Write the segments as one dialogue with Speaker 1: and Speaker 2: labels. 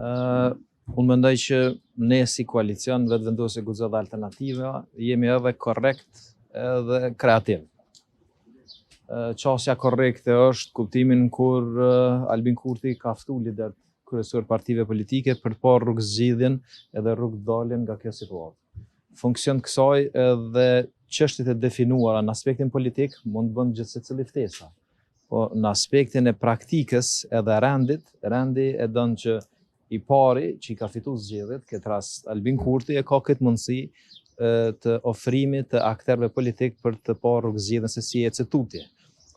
Speaker 1: Unë mendoj që ne si koalicion vetëvendosje guxon alternativa jemi edhe korrekt edhe kreativ. Qasja korrekte është kuptimin kur Albin Kurti ka ftu lider kryesor partive politike për pa rrugë zgjidhjen edhe rrugë daljen nga kjo situatë. Funksion të kësaj edhe çështjet e definuara në aspektin politik mund të bën gjithsesi secili ftesa. Po në aspektin e praktikës edhe rendi e don që i pari që i ka fitu zgjedhjet, këtë rast Albin Kurti, e ka këtë mundësi të ofrimit të akterëve politik për të parë rrugë zgjedhjen se si ecë tutje.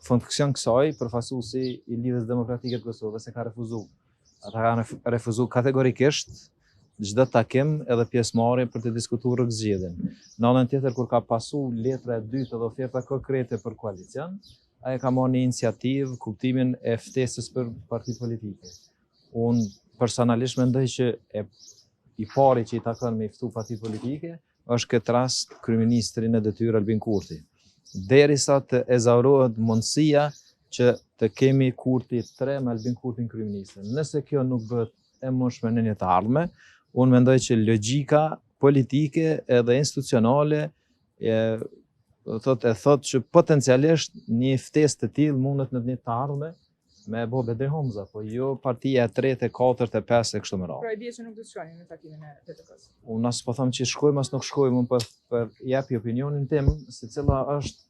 Speaker 1: Funksion kësaj, përfaqësuesi i Lidhjes Demokratike të Kosovës e ka refuzuar. Ata kanë refuzuar kategorikisht çdo takim edhe pjesëmarrje për të diskutuar rrugë zgjedhjen. Në anën tjetër, kur ka pasu letra e dytë dhe oferta konkrete për koalicion, ai ka marrë një iniciativë kuptimin e ftesës për partitë politike. Unë personalisht mendoj që i pari që i takon me i ftu partitë politike është këtë rast kryeministri në detyrë Albin Kurti. Derisa të ezaurohet mundësia që të kemi Kurti 3 me Albin Kurtin kryeministër. Nëse kjo nuk bëhet e mundshme në një të ardhme, unë mendoj që logjika politike edhe institucionale thot që potencialisht një ftesë të tillë mundet në një të ardhme me bo Bedri Homza, po jo partia e 3, e 4, e 5 e kështu me radhë.
Speaker 2: Pra e bie që nuk do të shkojnë në takimin e PTK-s.
Speaker 1: Unë as po them që shkojmë as nuk shkojmë, unë për japi opinionin tim se cila është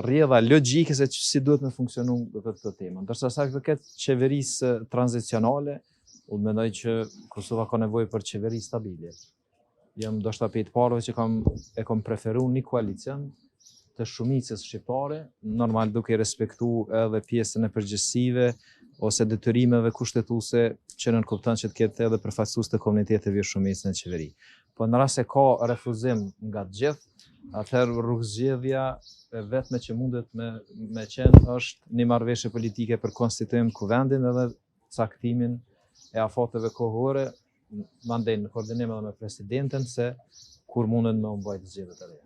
Speaker 1: rrjedha logjike se si duhet me funksionu këtë temë. Ndërsa sa përket qeverisë tranzicionale, unë mendoj që Kosova ka nevojë për qeveri stabile. Jam ndoshta pe të parëve që kam preferuar një koalicion të shumicës shqiptare, normal duke respektu edhe pjesën e përgjegjësive ose detyrimeve kushtetuese që nënkupton që të ketë edhe përfaqësues të komuniteteve shumicën e qeveri. Po në rast se ka refuzim nga të gjithë, atëherë rrugëzgjedhja e vetme që mundet me qenë është një marrëveshje politike për konstituim kuvendin edhe caktimin e afateve kohore, mandej në koordinim edhe me presidentin se kur mundën me mbajt zgjedhjet e reja.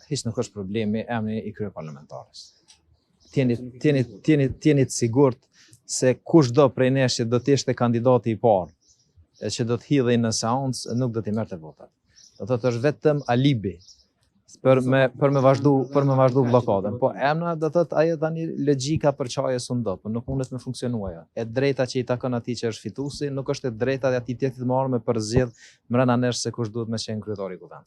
Speaker 1: Hiç nuk është problemi emri i kryeparlamentarës. Tjeni të sigurt se kushdo prej nesh që do të ishte kandidati i parë e që do të hidhej në seancë nuk do t'i merrte votat. Do thotë është vetëm alibi për me vazhdu bllokadën. Po emra do thotë ajo tani logjika për çaje sundop, po nuk mundet me funksionua ajo. E drejta që i takon atij që është fituesi nuk është e drejta e atij tjetrit të marrë me përzgjedh mbrana nesh se kush duhet me qenë kryetari i kuvendit.